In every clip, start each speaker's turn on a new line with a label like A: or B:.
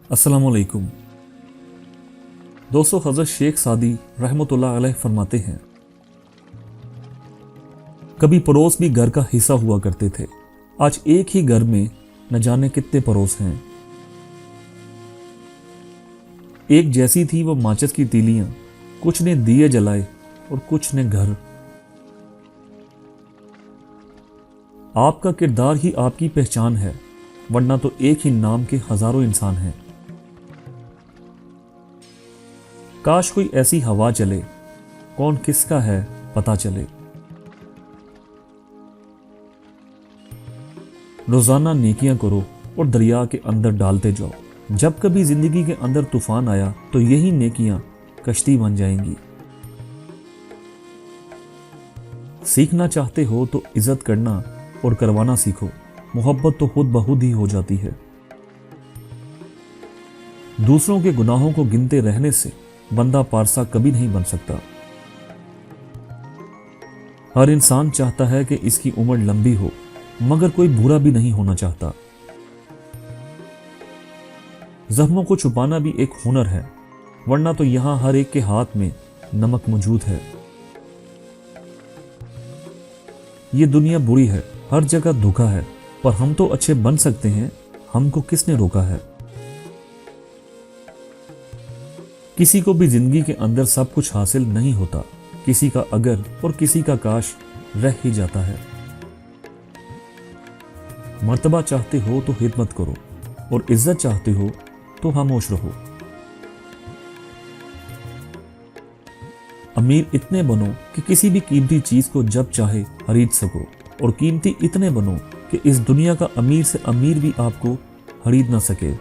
A: अस्सलाम वालेकुम दोस्तों, हज़रत शेख सादी रहमतुल्लाह अलैह फरमाते हैं, कभी पड़ोस भी घर का हिस्सा हुआ करते थे। आज एक ही घर में न जाने कितने पड़ोस हैं। एक जैसी थी वो माचिस की तीलियां, कुछ ने दिए जलाए और कुछ ने घर। आपका किरदार ही आपकी पहचान है, वरना तो एक ही नाम के हजारों इंसान हैं। काश कोई ऐसी हवा चले, कौन किसका है पता चले। रोजाना नेकियां करो और दरिया के अंदर डालते जाओ। जब कभी जिंदगी के अंदर तूफान आया तो यही नेकियां कश्ती बन जाएंगी। सीखना चाहते हो तो इज्जत करना और करवाना सीखो, मोहब्बत तो खुद ब खुद ही हो जाती है। दूसरों के गुनाहों को गिनते रहने से बंदा पारसा कभी नहीं बन सकता। हर इंसान चाहता है कि इसकी उम्र लंबी हो, मगर कोई बुरा भी नहीं होना चाहता। जख्मों को छुपाना भी एक हुनर है, वरना तो यहां हर एक के हाथ में नमक मौजूद है। ये दुनिया बुरी है, हर जगह धोखा है, पर हम तो अच्छे बन सकते हैं, हमको किसने रोका है। किसी को भी जिंदगी के अंदर सब कुछ हासिल नहीं होता, किसी का अगर और किसी का काश रह ही जाता है। मर्तबा चाहते हो तो हिम्मत करो, और इज्जत चाहते हो तो खामोश रहो। अमीर इतने बनो कि किसी भी कीमती चीज को जब चाहे खरीद सको, और कीमती इतने बनो कि इस दुनिया का अमीर से अमीर भी आपको खरीद ना सके।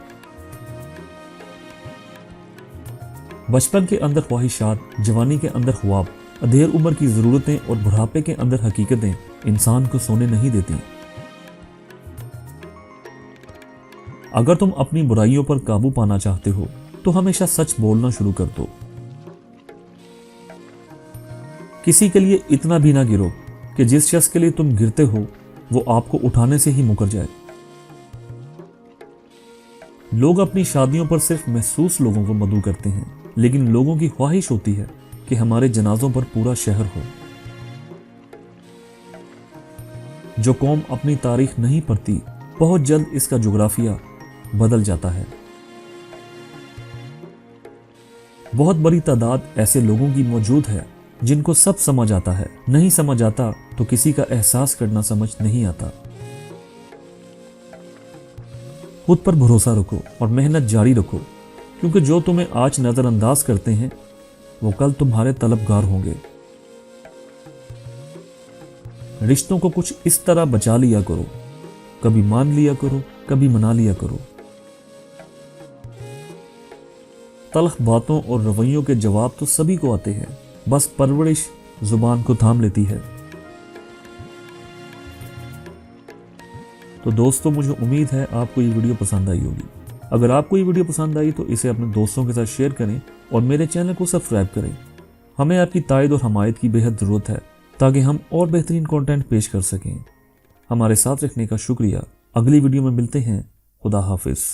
A: बचपन के अंदर ख्वाहिशात, जवानी के अंदर ख्वाब, अधेड़ उम्र की जरूरतें और बुढ़ापे के अंदर हकीकतें इंसान को सोने नहीं देती। अगर तुम अपनी बुराइयों पर काबू पाना चाहते हो तो हमेशा सच बोलना शुरू कर दो। किसी के लिए इतना भी ना गिरो कि जिस शख्स के लिए तुम गिरते हो वो आपको उठाने से ही मुकर जाए। लोग अपनी शादियों पर सिर्फ महसूस लोगों को मदऊ करते हैं, लेकिन लोगों की ख्वाहिश होती है कि हमारे जनाजों पर पूरा शहर हो। जो कौम अपनी तारीख नहीं पढ़ती, बहुत जल्द इसका जुग्राफिया बदल जाता है। बहुत बड़ी तादाद ऐसे लोगों की मौजूद है जिनको सब समझ आता है, नहीं समझ आता तो किसी का एहसास करना समझ नहीं आता। खुद पर भरोसा रखो और मेहनत जारी रखो, क्योंकि जो तुम्हें आज नजरअंदाज करते हैं वो कल तुम्हारे तलबगार होंगे। रिश्तों को कुछ इस तरह बचा लिया करो, कभी मान लिया करो, कभी मना लिया करो। तल्ख बातों और रवैयों के जवाब तो सभी को आते हैं, बस परवरिश जुबान को थाम लेती है। तो दोस्तों, मुझे उम्मीद है आपको ये वीडियो पसंद आई होगी। अगर आपको ये वीडियो पसंद आई तो इसे अपने दोस्तों के साथ शेयर करें और मेरे चैनल को सब्सक्राइब करें। हमें आपकी तायद और हमायत की बेहद ज़रूरत है ताकि हम और बेहतरीन कंटेंट पेश कर सकें। हमारे साथ रखने का शुक्रिया। अगली वीडियो में मिलते हैं। खुदा हाफिज़।